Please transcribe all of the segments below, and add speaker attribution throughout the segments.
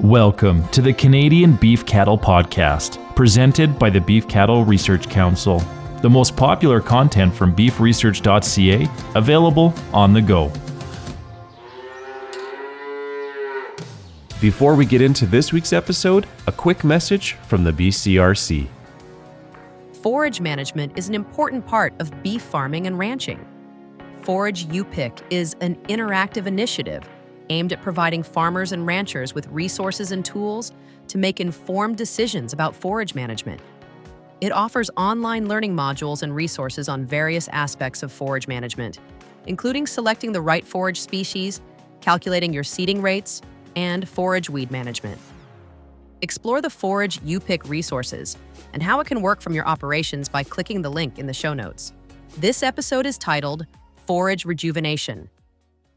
Speaker 1: Welcome to the Canadian Beef Cattle Podcast, presented by the Beef Cattle Research Council. The most popular content from beefresearch.ca, available on the go. Before we get into this week's episode, a quick message from the BCRC.
Speaker 2: Forage management is an important part of beef farming and ranching. Forage U-Pick is an interactive initiative aimed at providing farmers and ranchers with resources and tools to make informed decisions about forage management. It offers online learning modules and resources on various aspects of forage management, including selecting the right forage species, calculating your seeding rates, and forage weed management. Explore the Forage U-Pick resources and how it can work from your operations by clicking the link in the show notes. This episode is titled Forage Rejuvenation.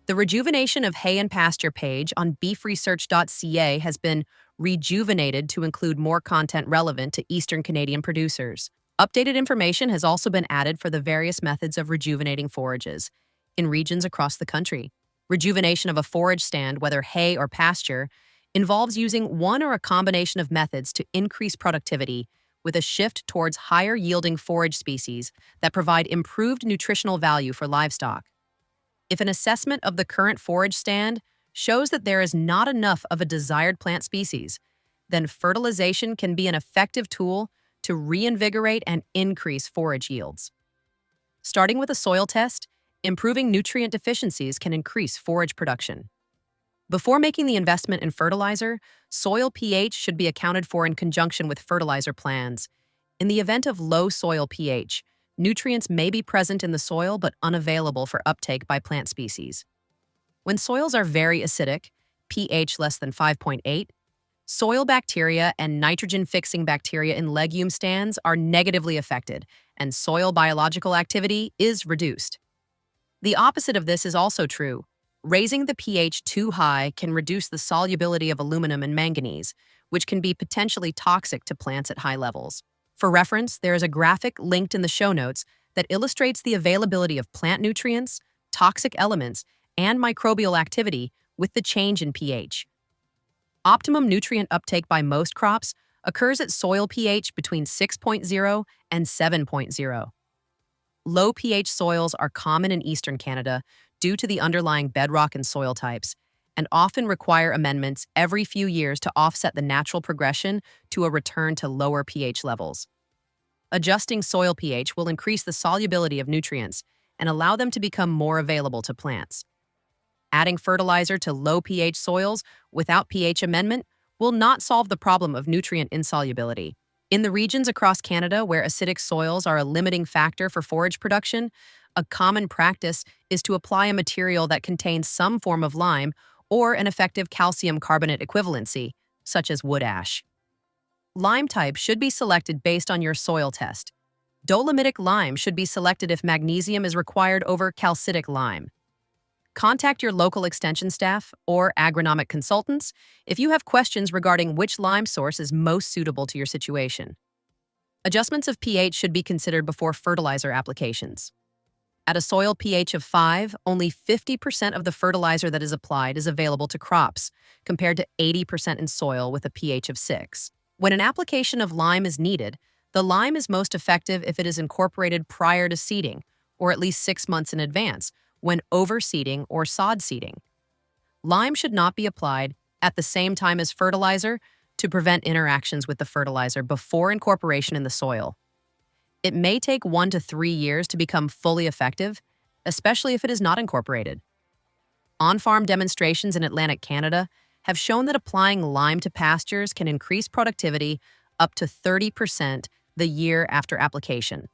Speaker 2: The Rejuvenation of Hay and Pasture page on beefresearch.ca has been rejuvenated to include more content relevant to Eastern Canadian producers. Updated information has also been added for the various methods of rejuvenating forages in regions across the country. Rejuvenation of a forage stand, whether hay or pasture, involves using one or a combination of methods to increase productivity with a shift towards higher-yielding forage species that provide improved nutritional value for livestock. If an assessment of the current forage stand shows that there is not enough of a desired plant species, then fertilization can be an effective tool to reinvigorate and increase forage yields. Starting with a soil test, improving nutrient deficiencies can increase forage production. Before making the investment in fertilizer, soil pH should be accounted for in conjunction with fertilizer plans. In the event of low soil pH, nutrients may be present in the soil but unavailable for uptake by plant species. When soils are very acidic, pH less than 5.8, soil bacteria and nitrogen-fixing bacteria in legume stands are negatively affected, and soil biological activity is reduced. The opposite of this is also true. Raising the pH too high can reduce the solubility of aluminum and manganese, which can be potentially toxic to plants at high levels. For reference, there is a graphic linked in the show notes that illustrates the availability of plant nutrients, toxic elements, and microbial activity with the change in pH. Optimum nutrient uptake by most crops occurs at soil pH between 6.0 and 7.0. Low pH soils are common in eastern Canada due to the underlying bedrock and soil types, and often require amendments every few years to offset the natural progression to a return to lower pH levels. Adjusting soil pH will increase the solubility of nutrients and allow them to become more available to plants. Adding fertilizer to low pH soils without pH amendment will not solve the problem of nutrient insolubility. In the regions across Canada where acidic soils are a limiting factor for forage production, a common practice is to apply a material that contains some form of lime or an effective calcium carbonate equivalency, such as wood ash. Lime type should be selected based on your soil test. Dolomitic lime should be selected if magnesium is required over calcitic lime. Contact your local extension staff or agronomic consultants if you have questions regarding which lime source is most suitable to your situation. Adjustments of pH should be considered before fertilizer applications. At a soil pH of 5, only 50% of the fertilizer that is applied is available to crops, compared to 80% in soil with a pH of 6. When an application of lime is needed, the lime is most effective if it is incorporated prior to seeding, or at least 6 months in advance, when overseeding or sod seeding. Lime should not be applied at the same time as fertilizer to prevent interactions with the fertilizer before incorporation in the soil. It may take 1 to 3 years to become fully effective, especially if it is not incorporated. On-farm demonstrations in Atlantic Canada have shown that applying lime to pastures can increase productivity up to 30% the year after application.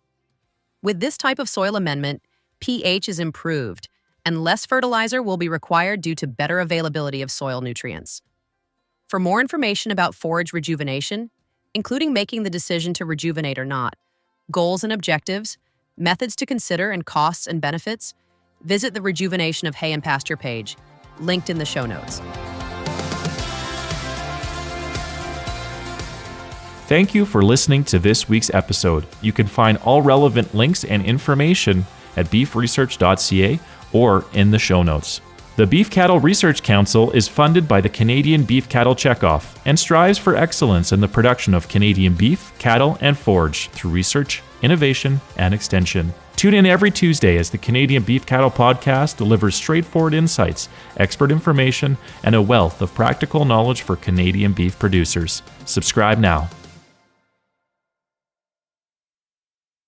Speaker 2: With this type of soil amendment, pH is improved, and less fertilizer will be required due to better availability of soil nutrients. For more information about forage rejuvenation, including making the decision to rejuvenate or not, goals and objectives, methods to consider, and costs and benefits, visit the Rejuvenation of Hay and Pasture page, linked in the show notes.
Speaker 1: Thank you for listening to this week's episode. You can find all relevant links and information at beefresearch.ca or in the show notes. The Beef Cattle Research Council is funded by the Canadian Beef Cattle Checkoff and strives for excellence in the production of Canadian beef, cattle, and forage through research, innovation, and extension. Tune in every Tuesday as the Canadian Beef Cattle Podcast delivers straightforward insights, expert information, and a wealth of practical knowledge for Canadian beef producers. Subscribe now.